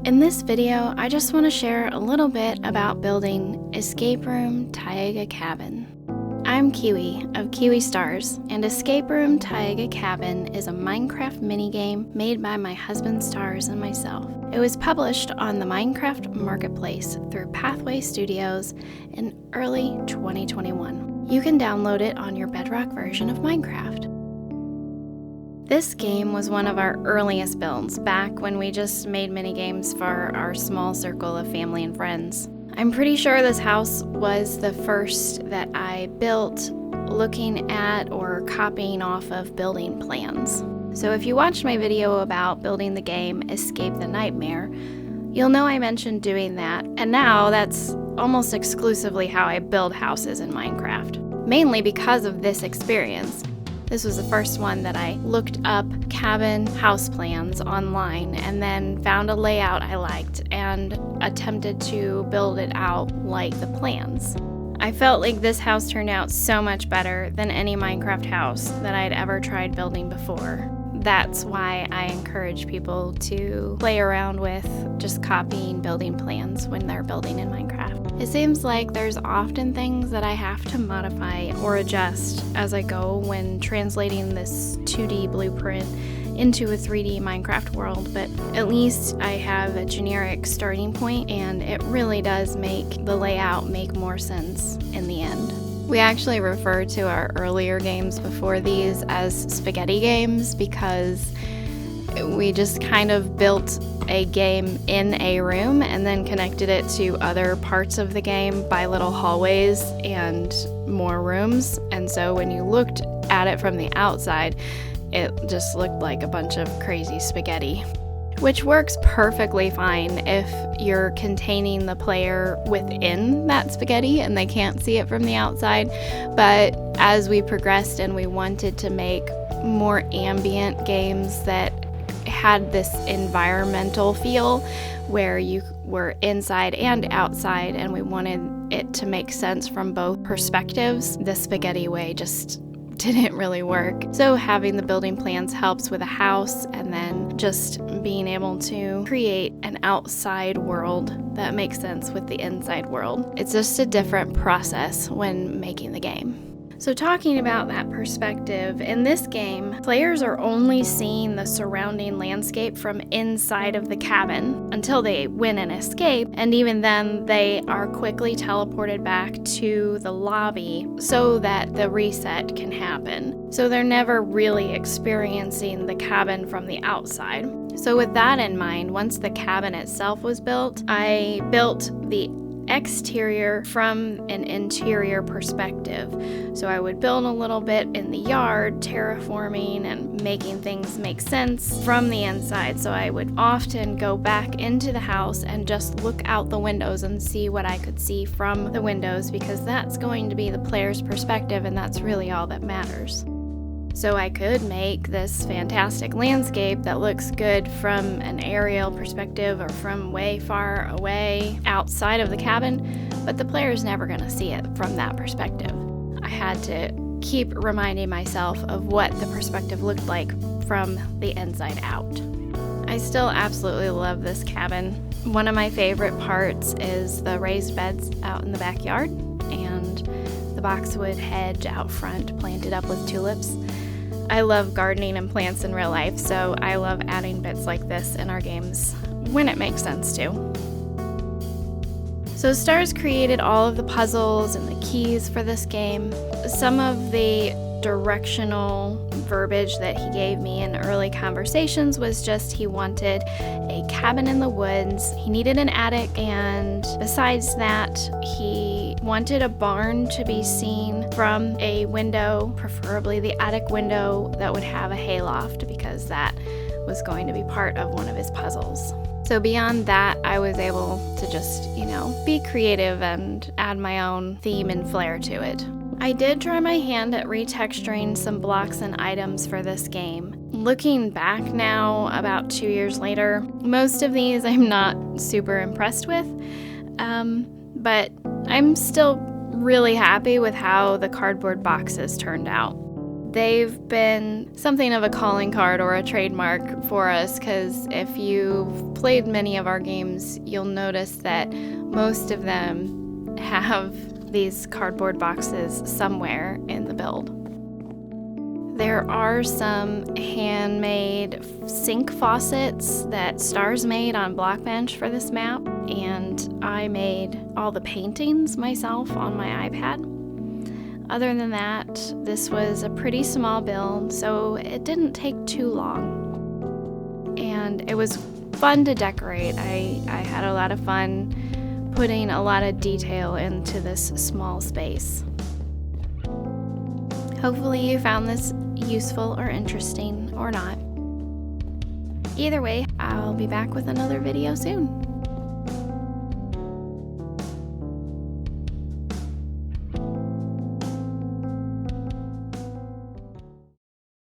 In this video, I just want to share a little bit about building Escape Room Taiga Cabin. I'm Kiwi of KiwiStars, and Escape Room Taiga Cabin is a Minecraft minigame made by my husband Stars and myself. It was published on the Minecraft Marketplace through Pathway Studios in early 2021. You can download it on your Bedrock version of Minecraft. This game was one of our earliest builds, back when we just made minigames for our small circle of family and friends. I'm pretty sure this house was the first that I built looking at or copying off of building plans. So if you watched my video about building the game Escape the Nightmare, you'll know I mentioned doing that, and now that's almost exclusively how I build houses in Minecraft, mainly because of this experience. This was the first one that I looked up cabin house plans online and then found a layout I liked and attempted to build it out like the plans. I felt like this house turned out so much better than any Minecraft house that I'd ever tried building before. That's why I encourage people to play around with just copying building plans when they're building in Minecraft. It seems like there's often things that I have to modify or adjust as I go when translating this 2D blueprint into a 3D Minecraft world, but at least I have a generic starting point, and it really does make the layout make more sense in the end. We actually refer to our earlier games before these as spaghetti games because we just kind of built a game in a room and then connected it to other parts of the game by little hallways and more rooms. And so when you looked at it from the outside, it just looked like a bunch of crazy spaghetti, which works perfectly fine if you're containing the player within that spaghetti and they can't see it from the outside. But as we progressed and we wanted to make more ambient games that had this environmental feel where you were inside and outside, and we wanted it to make sense from both perspectives, the spaghetti way just didn't really work. So having the building plans helps with a house, and then just being able to create an outside world that makes sense with the inside world. It's just a different process when making the game. So talking about that perspective, in this game, players are only seeing the surrounding landscape from inside of the cabin until they win an escape, and even then they are quickly teleported back to the lobby so that the reset can happen. So they're never really experiencing the cabin from the outside. So with that in mind, once the cabin itself was built, I built the exterior from an interior perspective. So I would build a little bit in the yard, terraforming and making things make sense from the inside. So I would often go back into the house and just look out the windows and see what I could see from the windows, because that's going to be the player's perspective, and that's really all that matters. So I could make this fantastic landscape that looks good from an aerial perspective or from way far away outside of the cabin, but the player's never going to see it from that perspective. I had to keep reminding myself of what the perspective looked like from the inside out. I still absolutely love this cabin. One of my favorite parts is the raised beds out in the backyard and the boxwood hedge out front planted up with tulips. I love gardening and plants in real life, so I love adding bits like this in our games when it makes sense to. So Stars created all of the puzzles and the keys for this game. Some of the directional verbiage that he gave me in early conversations was just he wanted a cabin in the woods, he needed an attic, and besides that, he wanted a barn to be seen from a window, preferably the attic window that would have a hayloft, because that was going to be part of one of his puzzles. So beyond that, I was able to just, be creative and add my own theme and flair to it. I did try my hand at retexturing some blocks and items for this game. Looking back now, about 2 years later, most of these I'm not super impressed with, but I'm still really happy with how the cardboard boxes turned out. They've been something of a calling card or a trademark for us, because if you've played many of our games, you'll notice that most of them have these cardboard boxes somewhere in the build. There are some handmade sink faucets that Stars made on Blockbench for this map, and I made all the paintings myself on my iPad. Other than that, this was a pretty small build, so it didn't take too long. And it was fun to decorate. I had a lot of fun putting a lot of detail into this small space. Hopefully you found this useful or interesting, or not. Either way, I'll be back with another video soon.